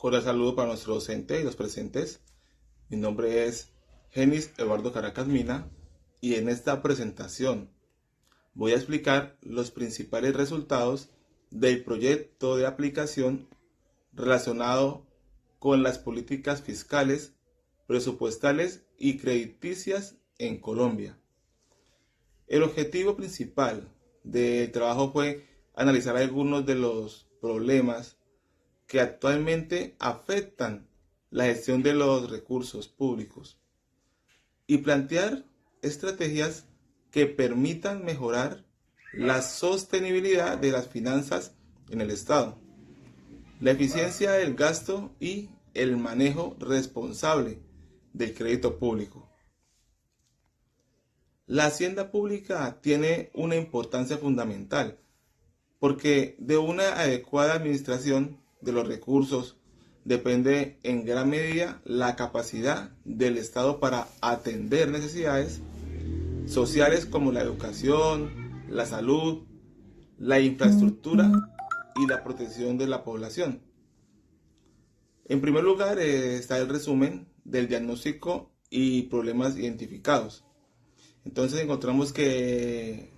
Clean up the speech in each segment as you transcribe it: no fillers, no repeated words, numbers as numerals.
Cordial saludo para nuestro docente y los presentes. Mi nombre es Genis Eduardo Caracas Mina y en esta presentación voy a explicar los principales resultados del proyecto de aplicación relacionado con las políticas fiscales, presupuestales y crediticias en Colombia. El objetivo principal del trabajo fue analizar algunos de los problemas que actualmente afectan la gestión de los recursos públicos y plantear estrategias que permitan mejorar la sostenibilidad de las finanzas en el Estado, la eficiencia del gasto y el manejo responsable del crédito público. La hacienda pública tiene una importancia fundamental porque de una adecuada administración de los recursos depende en gran medida la capacidad del Estado para atender necesidades sociales como la educación, la salud, la infraestructura y la protección de la población. En primer lugar está el resumen del diagnóstico y problemas identificados. Entonces encontramos que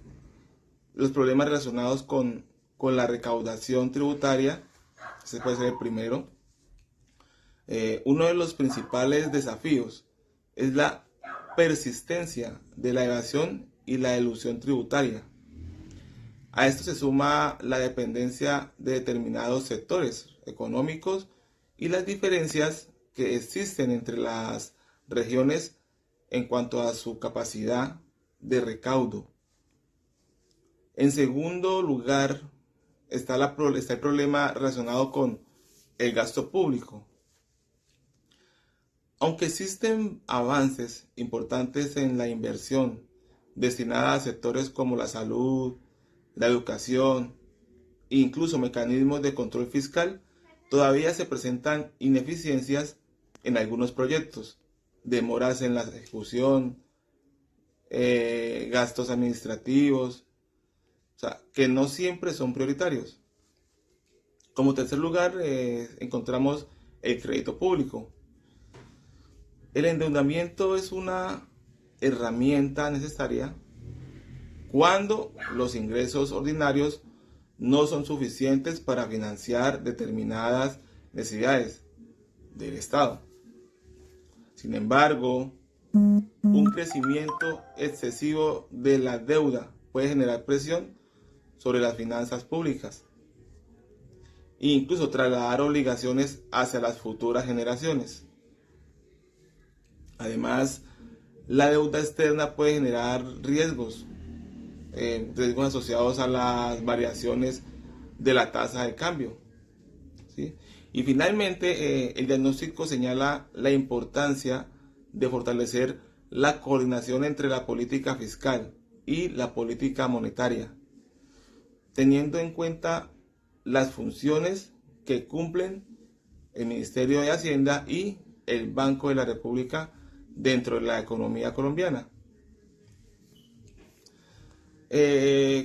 los problemas relacionados con la recaudación tributaria, ese puede ser el primero. Uno de los principales desafíos es la persistencia de la evasión y la elusión tributaria. A esto se suma la dependencia de determinados sectores económicos y las diferencias que existen entre las regiones en cuanto a su capacidad de recaudo. En segundo lugar, está el problema relacionado con el gasto público. Aunque existen avances importantes en la inversión destinada a sectores como la salud, la educación e incluso mecanismos de control fiscal, todavía se presentan ineficiencias en algunos proyectos, demoras en la ejecución, gastos administrativos, que no siempre son prioritarios. Como tercer lugar, encontramos el crédito público. El endeudamiento es una herramienta necesaria cuando los ingresos ordinarios no son suficientes para financiar determinadas necesidades del Estado. Sin embargo, un crecimiento excesivo de la deuda puede generar presión sobre las finanzas públicas e incluso trasladar obligaciones hacia las futuras generaciones. Además, la deuda externa puede generar riesgos asociados a las variaciones de la tasa de cambio, ¿sí? Y finalmente, el diagnóstico señala la importancia de fortalecer la coordinación entre la política fiscal y la política monetaria, teniendo en cuenta las funciones que cumplen el Ministerio de Hacienda y el Banco de la República dentro de la economía colombiana.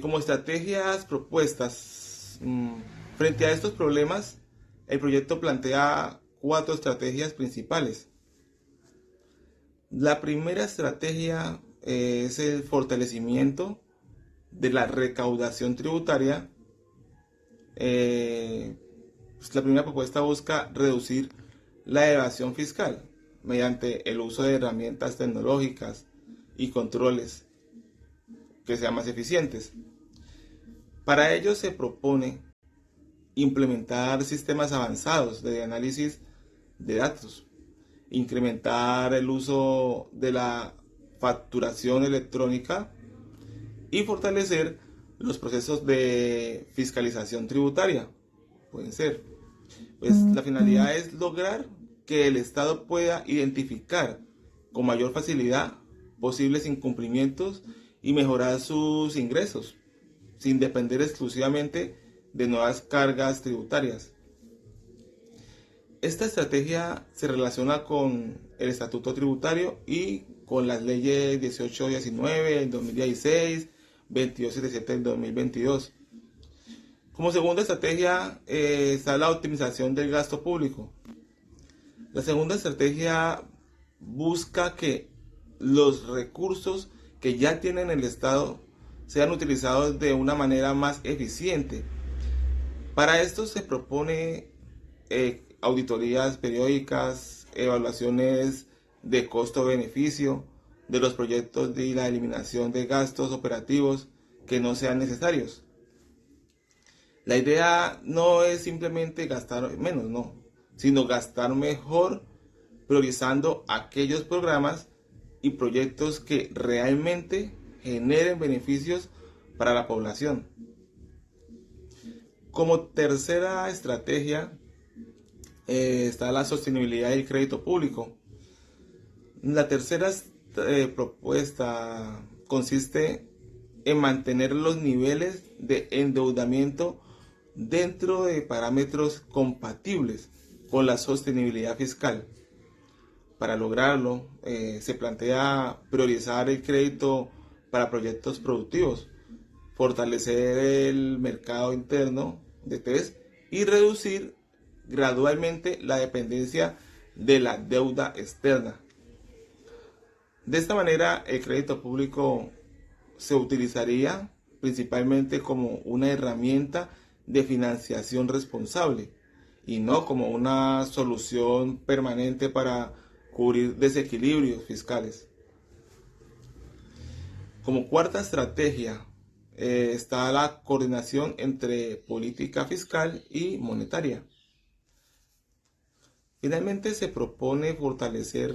Como estrategias propuestas frente a estos problemas, el proyecto plantea 4 estrategias principales. La primera estrategia es el fortalecimiento de la recaudación tributaria. La primera propuesta busca reducir la evasión fiscal mediante el uso de herramientas tecnológicas y controles que sean más eficientes. Para ello se propone implementar sistemas avanzados de análisis de datos, incrementar el uso de la facturación electrónica y fortalecer los procesos de fiscalización tributaria. Pueden ser. La finalidad es lograr que el Estado pueda identificar con mayor facilidad posibles incumplimientos y mejorar sus ingresos, sin depender exclusivamente de nuevas cargas tributarias. Esta estrategia se relaciona con el Estatuto Tributario y con las leyes 1819 del 2016, 2277 del 2022. Como segunda estrategia está la optimización del gasto público. La segunda estrategia busca que los recursos que ya tienen el Estado sean utilizados de una manera más eficiente. Para esto se propone auditorías periódicas, evaluaciones de costo-beneficio de los proyectos y la eliminación de gastos operativos que no sean necesarios. La idea no es simplemente gastar menos, no, sino gastar mejor, priorizando aquellos programas y proyectos que realmente generen beneficios para la población. Como tercera estrategia está la sostenibilidad del crédito público. La tercera propuesta consiste en mantener los niveles de endeudamiento dentro de parámetros compatibles con la sostenibilidad fiscal. Para lograrlo, se plantea priorizar el crédito para proyectos productivos, fortalecer el mercado interno de test y reducir gradualmente la dependencia de la deuda externa. De esta manera, el crédito público se utilizaría principalmente como una herramienta de financiación responsable y no como una solución permanente para cubrir desequilibrios fiscales. Como cuarta estrategia está la coordinación entre política fiscal y monetaria. Finalmente se propone fortalecer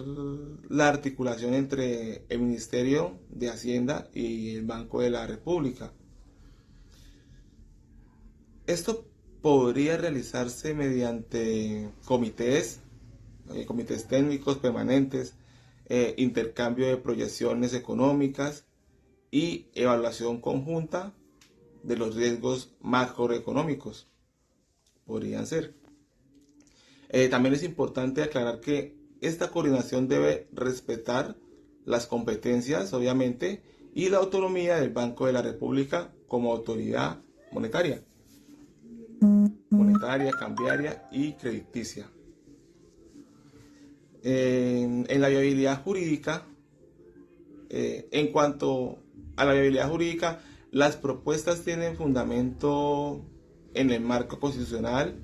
la articulación entre el Ministerio de Hacienda y el Banco de la República. Esto podría realizarse mediante comités técnicos permanentes, intercambio de proyecciones económicas y evaluación conjunta de los riesgos macroeconómicos. Podrían ser. También es importante aclarar que esta coordinación debe respetar las competencias, obviamente, y la autonomía del Banco de la República como autoridad monetaria, cambiaria y crediticia. En la viabilidad jurídica, en cuanto a la viabilidad jurídica, las propuestas tienen fundamento en el marco constitucional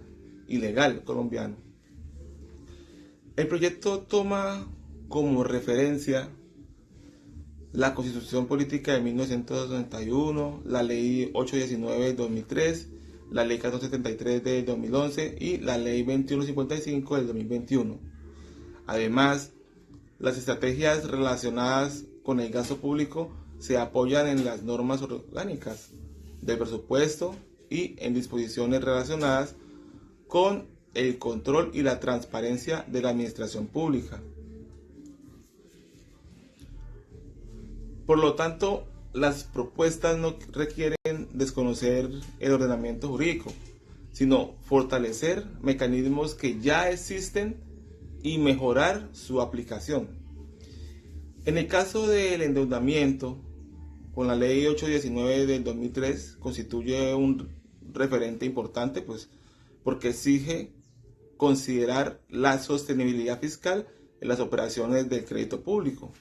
y legal colombiano. El proyecto toma como referencia la Constitución Política de 1991, la Ley 819 de 2003, la Ley 1473 de 2011 y la Ley 2155 del 2021. Además, las estrategias relacionadas con el gasto público se apoyan en las normas orgánicas del presupuesto y en disposiciones relacionadas con el control y la transparencia de la administración pública. Por lo tanto, las propuestas no requieren desconocer el ordenamiento jurídico, sino fortalecer mecanismos que ya existen y mejorar su aplicación. En el caso del endeudamiento, con la Ley 819 del 2003 constituye un referente importante, pues, porque exige considerar la sostenibilidad fiscal en las operaciones del crédito público.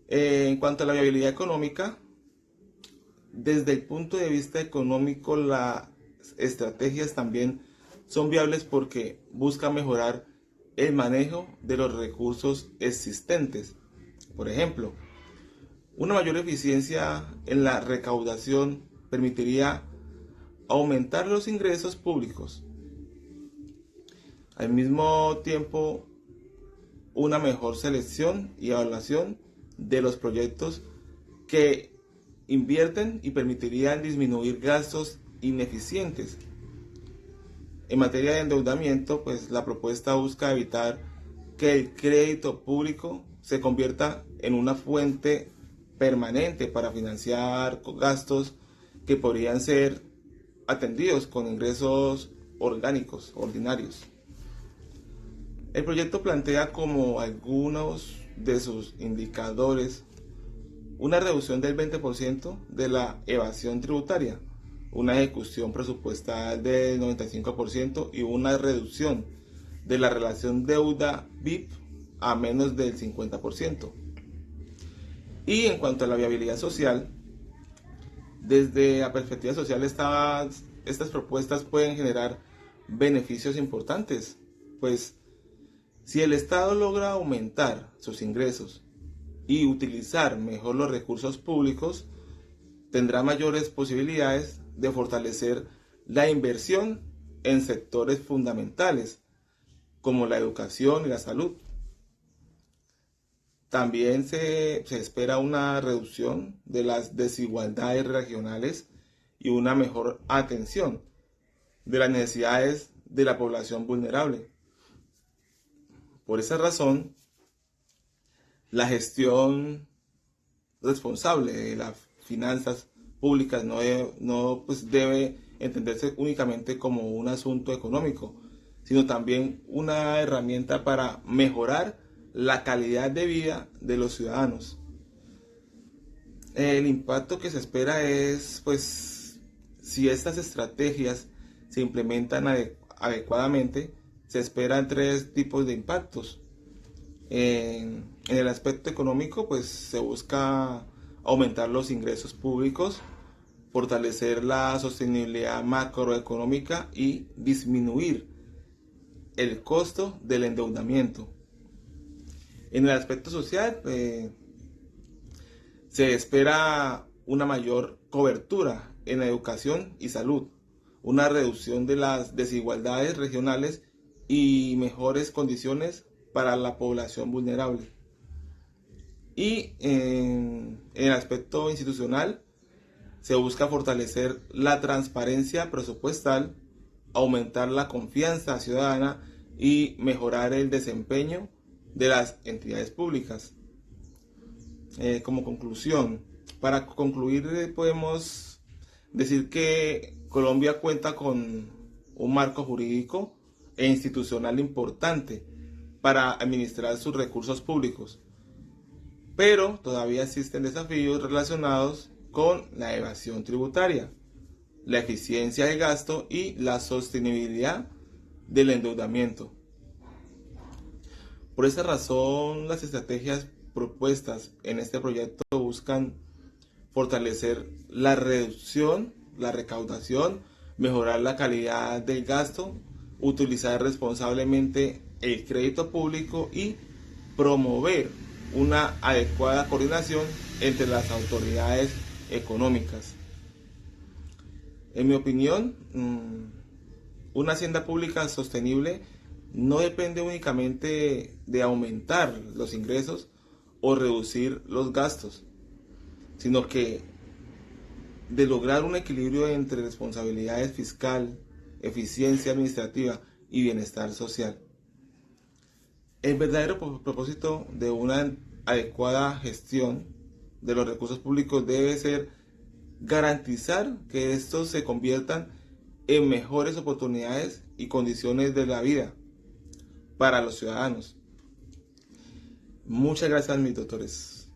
En cuanto a la viabilidad económica, desde el punto de vista económico, las estrategias también son viables porque buscan mejorar el manejo de los recursos existentes. Por ejemplo, una mayor eficiencia en la recaudación permitiría aumentar los ingresos públicos. Al mismo tiempo, una mejor selección y evaluación de los proyectos que invierten y permitirían disminuir gastos ineficientes. En materia de endeudamiento, pues la propuesta busca evitar que el crédito público se convierta en una fuente permanente para financiar gastos que podrían ser atendidos con ingresos orgánicos, ordinarios. El proyecto plantea como algunos de sus indicadores una reducción del 20% de la evasión tributaria, una ejecución presupuestal del 95% y una reducción de la relación deuda-BIP a menos del 50%. Y en cuanto a la viabilidad social, desde la perspectiva social estas propuestas pueden generar beneficios importantes, pues si el Estado logra aumentar sus ingresos y utilizar mejor los recursos públicos, tendrá mayores posibilidades de fortalecer la inversión en sectores fundamentales como la educación y la salud. También se espera una reducción de las desigualdades regionales y una mejor atención de las necesidades de la población vulnerable. Por esa razón, la gestión responsable de las finanzas públicas no debe entenderse únicamente como un asunto económico, sino también una herramienta para mejorar la calidad de vida de los ciudadanos. El impacto que se espera es, si estas estrategias se implementan adecuadamente, se esperan tres tipos de impactos. En el aspecto económico, se busca aumentar los ingresos públicos, fortalecer la sostenibilidad macroeconómica y disminuir el costo del endeudamiento. En el aspecto social, se espera una mayor cobertura en educación y salud, una reducción de las desigualdades regionales y mejores condiciones para la población vulnerable. Y en el aspecto institucional, se busca fortalecer la transparencia presupuestal, aumentar la confianza ciudadana y mejorar el desempeño de las entidades públicas. Como conclusión, para concluir, podemos decir que Colombia cuenta con un marco jurídico e institucional importante para administrar sus recursos públicos, pero todavía existen desafíos relacionados con la evasión tributaria, la eficiencia del gasto y la sostenibilidad del endeudamiento. Por esa razón, las estrategias propuestas en este proyecto buscan fortalecer la reducción, la recaudación, mejorar la calidad del gasto, utilizar responsablemente el crédito público y promover una adecuada coordinación entre las autoridades económicas. En mi opinión, una hacienda pública sostenible no depende únicamente de aumentar los ingresos o reducir los gastos, sino que de lograr un equilibrio entre responsabilidades fiscal, eficiencia administrativa y bienestar social. El verdadero propósito de una adecuada gestión de los recursos públicos debe ser garantizar que estos se conviertan en mejores oportunidades y condiciones de la vida para los ciudadanos. Muchas gracias, mis doctores.